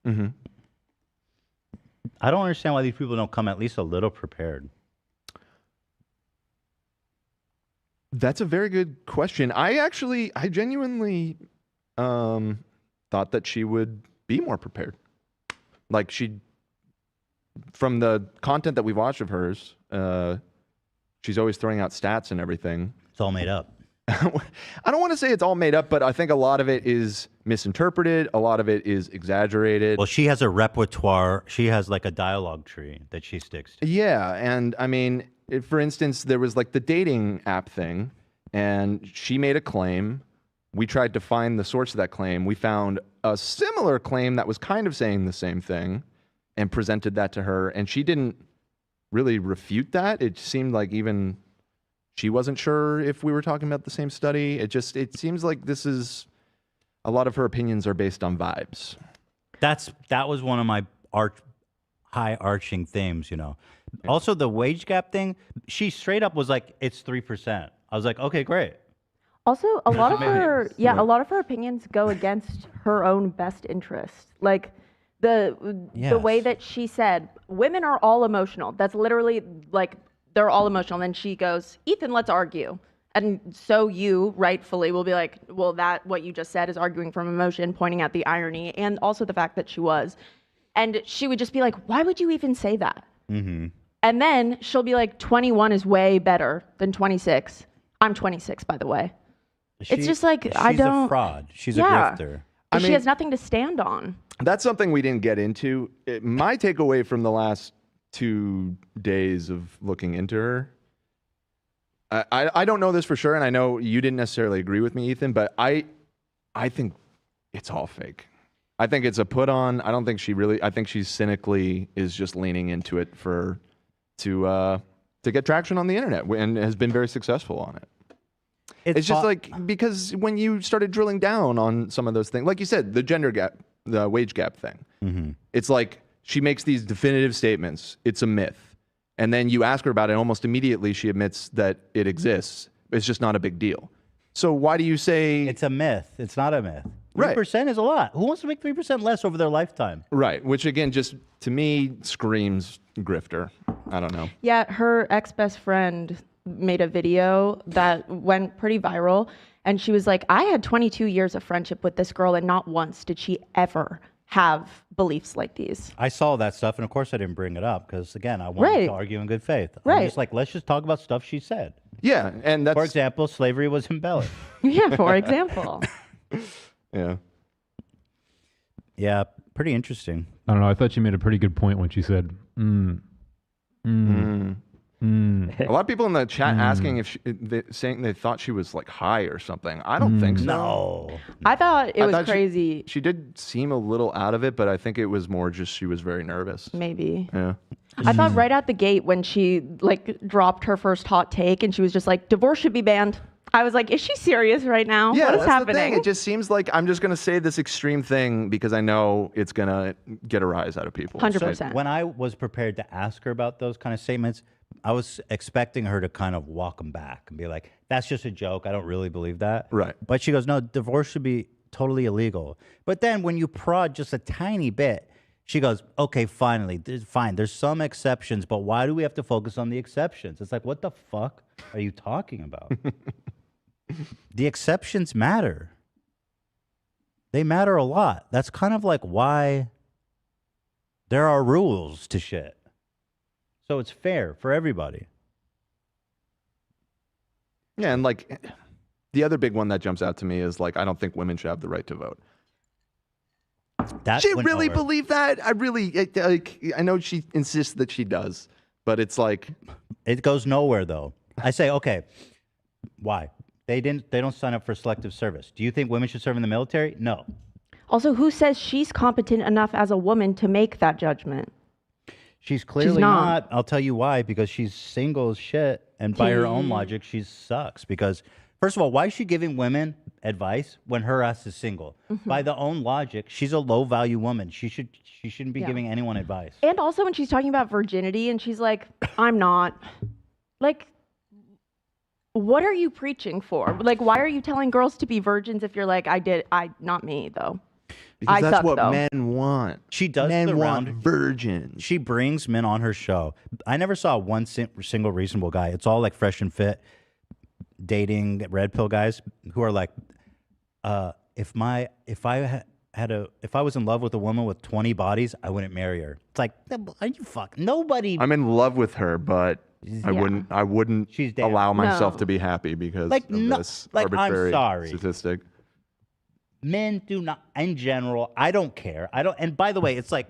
Mm-hmm. I don't understand why these people don't come at least a little prepared. That's a very good question. I genuinely thought that she would be more prepared. Like from the content that we've watched of hers, she's always throwing out stats and everything. It's all made up. I don't want to say it's all made up, but I think a lot of it is misinterpreted. A lot of it is exaggerated. Well, she has a repertoire. She has like a dialogue tree that she sticks to. Yeah, and I mean, for instance, there was like the dating app thing, and she made a claim. We tried to find the source of that claim. We found a similar claim that was kind of saying the same thing and presented that to her, and she didn't really refute that. It seemed like even she wasn't sure if we were talking about the same study. It seems like this is a lot of her opinions are based on vibes. That was one of my high arching themes, you know. Yeah. Also the wage gap thing, she straight up was like, it's 3%. I was like, okay, great. Also, a lot of her opinions go against her own best interest. Like the way that she said, women are all emotional. That's literally like, they're all emotional. And then she goes, Ethan, let's argue. And so you rightfully will be like, well, that what you just said is arguing from emotion, pointing out the irony and also the fact that she was. And she would just be like, why would you even say that? Mm-hmm. And then she'll be like, 21 is way better than 26. I'm 26, by the way. It's just like, she's a fraud. She's a grifter. I mean, she has nothing to stand on. That's something we didn't get into. My takeaway from the last 2 days of looking into her, I don't know this for sure, and I know you didn't necessarily agree with me, Ethan, but I think it's all fake. I think it's a put on. I don't think I think she cynically is just leaning into it to get traction on the internet and has been very successful on it. It's just like, because when you started drilling down on some of those things, like you said, the gender gap, the wage gap thing, mm-hmm. It's like she makes these definitive statements. It's a myth. And then you ask her about it, and almost immediately she admits that it exists. It's just not a big deal. So why do you say... It's a myth. It's not a myth. 3% right. is a lot. Who wants to make 3% less over their lifetime? Right. Which, again, just to me screams grifter. I don't know. Yeah, her ex-best friend made a video that went pretty viral. And she was like, I had 22 years of friendship with this girl, and not once did she ever have beliefs like these. I saw that stuff, and of course I didn't bring it up because, again, I wanted to argue in good faith. I'm just like, let's just talk about stuff she said. Yeah, and that's... For example, slavery was embellished. Yeah, for example. Yeah. Yeah, pretty interesting. I don't know. I thought she made a pretty good point when she said, A lot of people in the chat asking if saying they thought she was like high or something. I don't think so. No. I thought it was crazy. She did seem a little out of it, but I think it was more just she was very nervous. Maybe. Yeah. I thought right out the gate when she like dropped her first hot take and she was just like, divorce should be banned. I was like, is she serious right now? Yeah, what is that's happening? The thing. It just seems like I'm just going to say this extreme thing because I know it's going to get a rise out of people. 100%. So when I was prepared to ask her about those kind of statements, I was expecting her to kind of walk them back and be like, that's just a joke. I don't really believe that. Right. But she goes, no, divorce should be totally illegal. But then when you prod just a tiny bit, she goes, okay, fine. There's some exceptions, but why do we have to focus on the exceptions? It's like, what the fuck are you talking about? The exceptions matter. They matter a lot. That's kind of like why there are rules to shit. So it's fair for everybody. Yeah, and like the other big one that jumps out to me is like, I don't think women should have the right to vote. She really believe that? I know she insists that she does, but it's like... It goes nowhere, though. I say, okay, why? They don't sign up for selective service. Do you think women should serve in the military? No. Also, who says she's competent enough as a woman to make that judgment? She's clearly not. I'll tell you why. Because she's single as shit, and by her own logic, she sucks. Because, first of all, why is she giving women advice when her ass is single? Mm-hmm. By the own logic, she's a low-value woman. She shouldn't be giving anyone advice. And also when she's talking about virginity, and she's like, I'm not. Like... What are you preaching for? Like, why are you telling girls to be virgins if you're like, not me, though? Because I that's suck, what though. men want. She does Men the want round. virgins. She brings men on her show. I never saw one single reasonable guy. It's all like fresh and fit, dating red pill guys who are like, if I was in love with a woman with 20 bodies, I wouldn't marry her. It's like, are you fucking nobody? I'm in love with her, but I wouldn't She's damn. allow myself No. to be happy because Like, of no, this like, I'm arbitrary sorry. statistic. Men do not, in general, I don't care. I don't, and by the way, it's like,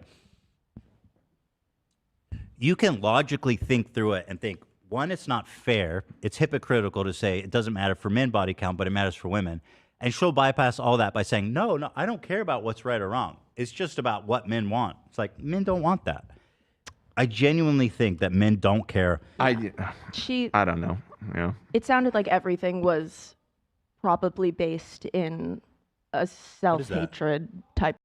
you can logically think through it and think, one, it's not fair. It's hypocritical to say it doesn't matter for men body count, but it matters for women. And she'll bypass all that by saying, no, I don't care about what's right or wrong. It's just about what men want. It's like, men don't want that. I genuinely think that men don't care. I don't know. Yeah. It sounded like everything was probably based in a self-hatred type